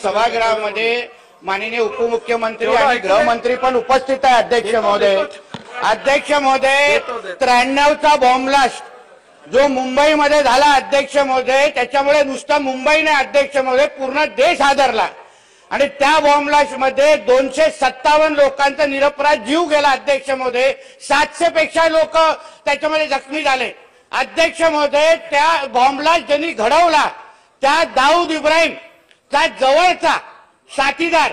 सभागृहामध्ये माननीय उपमुख्यमंत्री आणि गृहमंत्री पण उपस्थित आहे। अध्यक्ष महोदय 93चा बॉम्ब ब्लास्ट जो मुंबईमध्ये झाला अध्यक्ष महोदय, त्याच्यामुळे नुसतं मुंबई नाही अध्यक्ष महोदय, पूर्ण देश हादरला आणि त्या बॉम्ब ब्लास्ट मध्ये 257 लोकांचा निरपराध जीव गेला अध्यक्ष महोदय। 700 पेक्षा लोक त्याच्यामध्ये जखमी झाले अध्यक्ष महोदय। त्या बॉम्ब ब्लास्ट ज्यांनी घडवला त्या दाऊद इब्राहिमचा जवळचा साथीदार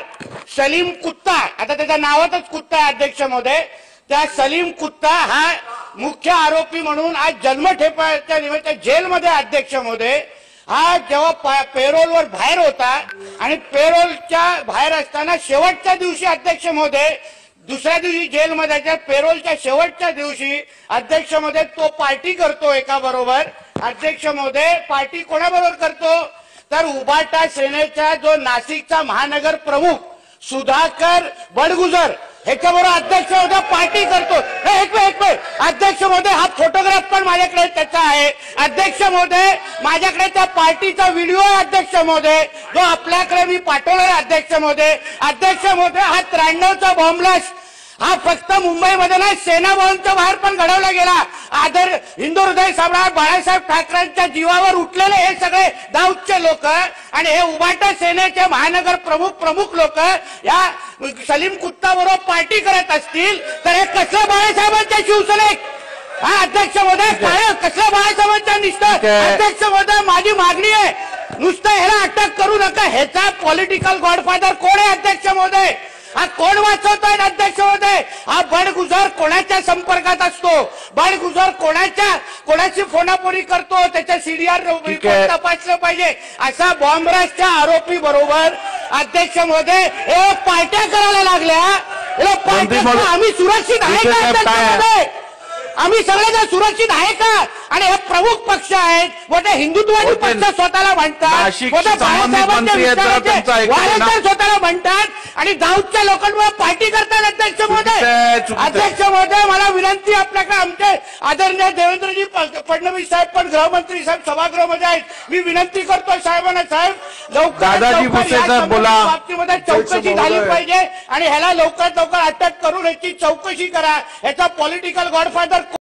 सलीम कुत्ता, आता त्याच्या नावातच कुत्ता आहे अध्यक्ष महोदय, त्या सलीम कुत्ता हा मुख्य आरोपी म्हणून आज जन्मठेपाच्या निमित्त जेलमध्ये अध्यक्ष महोदय। हा जेव्हा पेरोलवर बाहेर होता आणि पेरोलच्या बाहेर असताना शेवटच्या दिवशी अध्यक्ष महोदय, दुसऱ्या दिवशी जेलमध्ये पेरोलच्या शेवटच्या दिवशी अध्यक्ष महोदय तो पार्टी करतो एका बरोबर अध्यक्ष महोदय। पार्टी कोणाबरोबर करतो तर उबाटा सेनेचा जो नाशिकचा महानगर प्रमुख सुधाकर बडगुजर ह्याच्याबरोबर अध्यक्ष महोदय पार्टी करतो। एक मिनिट अध्यक्ष महोदय, हा फोटोग्राफ पण माझ्याकडे त्याचा आहे अध्यक्ष महोदय। माझ्याकडे त्या पार्टीचा व्हिडिओ आहे अध्यक्ष महोदय, जो आपल्याकडे मी पाठवलाय अध्यक्ष महोदय। अध्यक्ष महोदय, हा 93चा बॉम्ब ब्लास्ट हा फक्त मुंबईमध्ये नाही, सेना भवनच्या बाहेर पण घडवला गेला। आदर हिंदू हृदय सम्राट बाळासाहेब ठाकरेंच्या जीवावर उठलेले हे सगळे दाऊदचे लोक आणि हे उबाटा सेनेचे महानगर प्रमुख लोक या सलीम कुत्ता बरोबर पार्टी करत असतील तर हे कसलं बाळासाहेबांच्या शिवसेनेत हा अध्यक्ष महोदय, काय कसलं बाळासाहेबांच्या निष्ठा अध्यक्ष महोदय। माझी मागणी आहे नुसतं ह्याला अटक करू नका, ह्याचा पॉलिटिकल गॉडफादर कोण आहे अध्यक्ष महोदय, हा कोण वाचवतोय अध्यक्ष महोदय। हा बडगुजर कोणाच्या संपर्कात असतो, बडगुजर कोणाची फोनाफोनी करतो, त्याच्या सीडीआर तपासलं पाहिजे। असा बॉम्ब ब्लास्टच्या आरोपी बरोबर अध्यक्ष महोदय हे पार्ट्या करायला लागल्या। आम्ही सुरक्षित आहे का अध्यक्ष महोदय? आम्ही सगळेजण सुरक्षित आहे का? आणि हे प्रमुख पक्ष आहेत, मोठे हिंदुत्वादी पक्ष स्वतःला म्हणतात, स्वतःला म्हणतात आणि दाऊदच्या लोकांवर पार्टी करतात अध्यक्ष महोदय। अध्यक्ष महोदय, मला विनंती आपल्याकडे, आमचे आदरणीय देवेंद्रजी फडणवीस साहेब पण गृहमंत्री साहेब सभागृहामध्ये आहेत, मी विनंती करतो साहेबांना, साहेब लवकर बाबतीमध्ये चौकशी झाली पाहिजे आणि ह्याला लवकरात लवकर अटक करून याची चौकशी करा। याचा पॉलिटिकल गॉडफादर